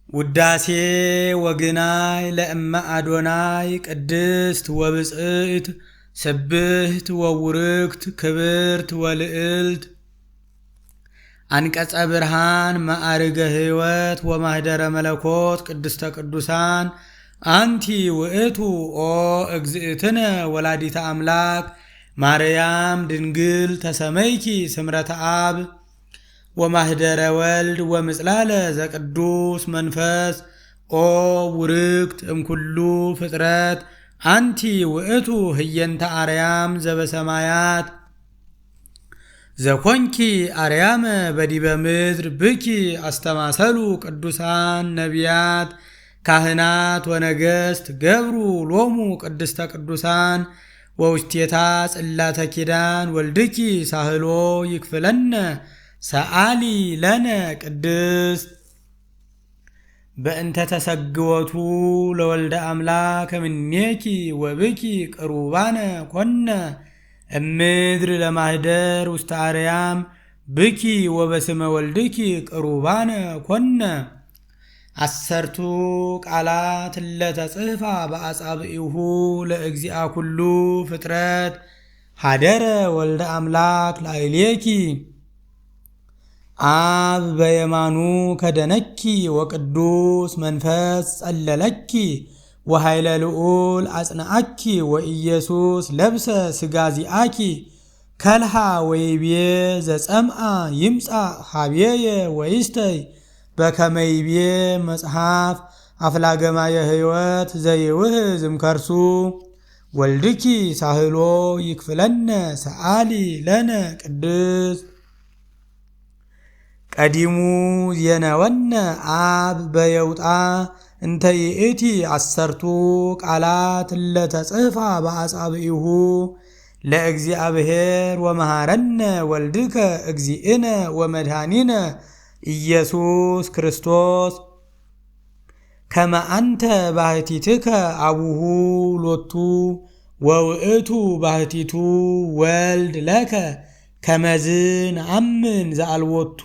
ውዳሴ ወግናይ ለእመ አዶናይ ቅድስት ወብጽዕት ስብህት ወውርክት ክብርት ወልዕልት አንቀጸ ብርሃን ማዕርገ ሕይወት ወማህደረ መለኮት ቅድስተ ቅዱሳን አንቲ ውእቱ ኦ እግዝእትነ ወላዲተ አምላክ ማርያም ድንግል ተሰመይኪ ስምረተ አብ ወማህደረ ወልድ ወምጽላለ ዘቅዱስ መንፈስ ኦ ውርክት እምኩሉ ፍጥረት አንቲ ውእቱ ህየንተ አርያም ዘበሰማያት ዘኮንኪ አርያመ በዲበ ምድር ብኪ አስተማሰሉ ቅዱሳን ነቢያት ካህናት ወነገስት ገብሩ ሎሙ ቅድስተ ቅዱሳን ወውስቴታ ጽላተ ኪዳን ወልድኪ ሳህሎ ይክፍለነ ሰአሊ ለነ ቅድስት በእንተ ተሰግወቱ ለወልደ አምላክ እምኔኪ ወብኪ ቅሩባነ ኮነ እምድር ለማህደር ውስተ አርያም ብኪ ወበስመ ወልድኪ ቅሩባነ ኮነ አሰርቱ ቃላት ለተጽሕፋ በአጻብዒሁ ለእግዚአ ኩሉ ፍጥረት ሀደረ ወልደ አምላክ ላዕሌኪ አብ በየማኑ ከደነኪ ወቅዱስ መንፈስ ጸለለኪ ወኃይለ ልዑል አጽንዓኪ ወኢየሱስ ለብሰ ስጋዚአኪ ከልሃ ወይቤ ዘጸምአ ይምጻእ ሀቤየ ወይስተይ በከመይቤ መጽሐፍ አፍላገማየ ሕይወት ዘይውህዝ እምከርሱ ወልድኪ ሳህሎ ይክፍለነ ሰአሊ ለነ ቅድስት ቀዲሙ የነወነ አብ በየውጣ እንተ ይእቲ አሰርቱ ቃላት ለተጽሕፋ በአጻብዒሁ ለእግዚአብሔር ወመሃረነ ወልድከ እግዚእነ ወመድኃኒነ ኢየሱስ ክርስቶስ ከመ አንተ ባሕቲትከ አቡሁ ሎቱ ወውእቱ ባሕቲቱ ወልድ ለከ ከመዝ ነአምን ዘአልቦቱ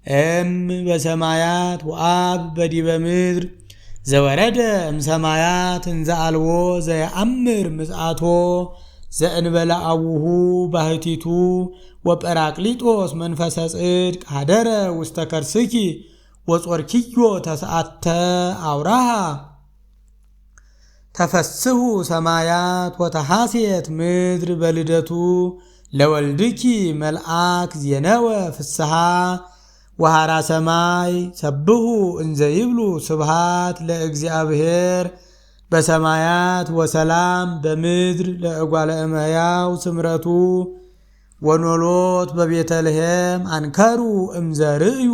እም በሰማያት ወአብ በዲበ ምድር ዘወረደ እምሰማያት እንዘ አልቦ ዘየአምር ምጽአቶ ዘእንበለ አቡሁ ባሕቲቱ ወጰራቅሊጦስ መንፈሰ ጽድቅ ሀደረ ውስተ ከርስኪ ወጾርኪዮ ተሰአተ አውራሃ ተፈስሑ ሰማያት ወተሐሴት ምድር በልደቱ ለወልድኪ መልአክ ዜነወ ፍስሓ ወሃራ ሰማይ ሰብሑ እንዘ ይብሉ ስብሃት ለእግዚአብሔር በሰማያት ወሰላም በምድር ለእጓለ እመሕያው ስምረቱ ወኖሎት በቤተልሔም አንከሩ እምዘርእዩ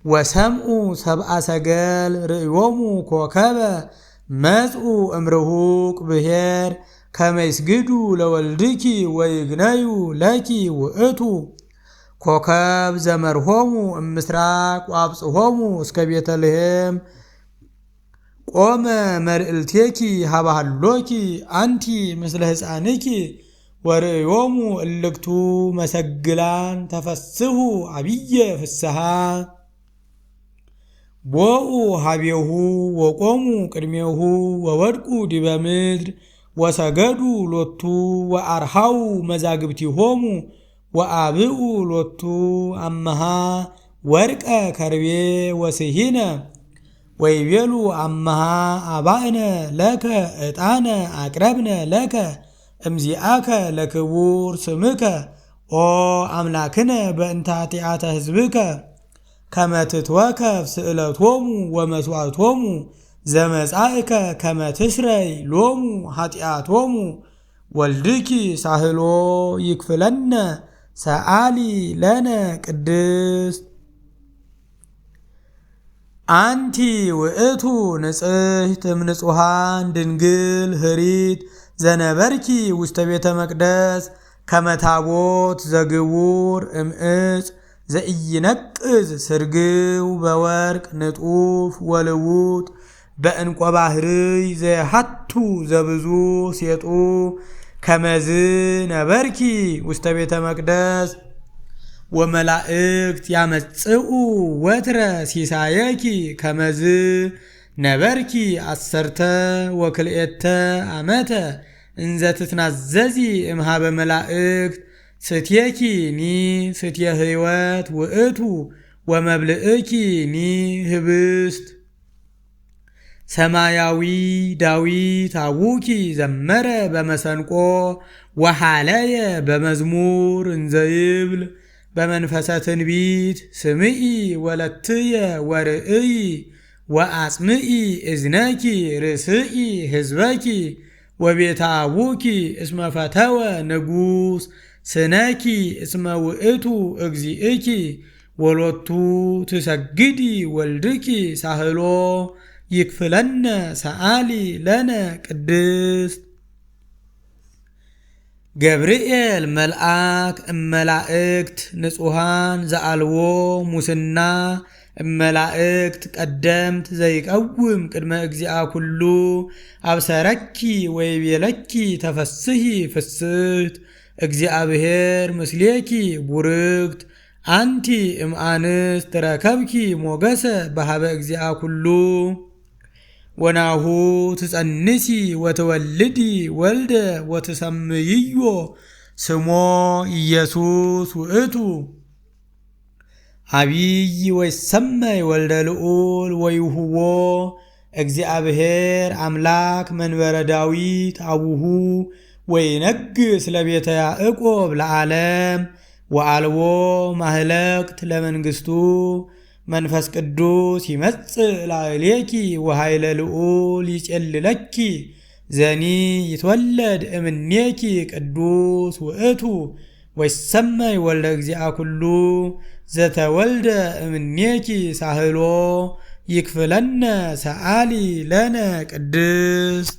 ወሰምዑ ሰብአ ሰገል ርእዮሙ ኮከበ መጽኡ እምርሁቅ ብሔር ከመይስግዱ ለወልድኪ ወይግነዩ ለኪ ውእቱ ኮከብ ዘመርሆሙ እምስራቅ ወአብጽሖሙ እስከ ቤተልሔም ቆመ መልዕልቴኪ ሀባሃሎኪ አንቲ ምስለ ሕፃንኪ ወርእዮሙ እልክቱ መሰግላን ተፈስሑ አብየ ፍስሓ ቦኡ ሀቤሁ ወቆሙ ቅድሜሁ ወወድቁ ዲበ ምድር ወሰገዱ ሎቱ ወአርሃው መዛግብቲሆሙ ወአብኡ ሎቱ አመሃ ወርቀ ከርቤ ወስሂነ ወይቤሉ አመሃ አባእነ ለከ ዕጣነ አቅረብነ ለከ እምዚአከ ለክቡር ስምከ ኦ አምላክነ በእንተ ኃጢአተ ሕዝብከ ከመ ትትወከፍ ስእለቶሙ ወመስዋዕቶሙ ዘመጻእከ ከመ ትስረይ ሎሙ ኃጢአቶሙ ወልድኪ ሳህሎ ይክፍለነ ሰአሊ ለነ ቅድስት አንቲ ውእቱ ንጽሕት እምንጹሃን ድንግል ህሪት ዘነበርኪ ውስተ ቤተ መቅደስ ከመ ታቦት ዘግቡር እምዕፅ ዘኢይነቅዝ ስርግው በወርቅ ንጡፍ ወልውጥ በዕንቈ ባሕርይ ዘየሐቱ ዘብዙ ሴጡ ከመዝ ነበርኪ ውስተ ቤተ መቅደስ ወመላእክት ያመጽኡ ወትረ ሲሳየኪ ከመዝ ነበርኪ 12 ዓመተ እንዘ ትትናዘዚ እምሃበ መላእክት ስትየኪ ኒ ስትየ ሕይወት ውእቱ ወመብልእኪ ኒ ህብስት ሰማያዊ ዳዊት አቡኪ ዘመረ በመሰንቆ ወሃለየ በመዝሙር እንዘይብል በመንፈሰ ትንቢት ስምዒ ወለትየ ወርእይ ወአጽምዒ እዝነኪ ርስዒ ህዝበኪ ወቤተ አቡኪ እስመ ፈተወ ንጉሥ ስነኪ እስመ ውእቱ እግዚእኪ ወሎቱ ትሰግዲ ወልድኪ ሳህሎ ይክፍለነ ሰአሊ ለነ ቅድስት ገብርኤል መልአክ እመላእክት ንጹሃን ዘአልዎ ሙስና እመላእክት ቀደምት ዘይቀውም ቅድመ እግዚአ ኩሉ አብሰረኪ ወይቤለኪ ተፈስሒ ፍስሕት እግዚአብሔር ምስሌኪ ቡርክት አንቲ እምአንስት ረከብኪ ሞገሰ በሃበ እግዚአ ኩሉ ወናሁ ትጸንሲ ወትወልዲ ወልደ ወትሰምይዮ ስሞ ኢየሱስ ውእቱ አቢይ ወይሰመይ ወልደ ልዑል ወይሁቦ እግዚአብሔር አምላክ መንበረ ዳዊት አቡሁ ወይነግስ ለቤተ ያዕቆብ ለዓለም ወአልቦ ማህለቅት ለመንግስቱ መንፈስ ቅዱስ ይመጽእ ላዕሌኪ ወኃይለ ልዑል ይጼልለኪ ዘኒ ይትወለድ እምኔኪ ቅዱስ ውእቱ ወይሰመይ ወልደ እግዚአ ኩሉ ዘተወልደ እምኔኪ ሳህሎ ይክፍለነ ሰአሊ ለነ ቅድስት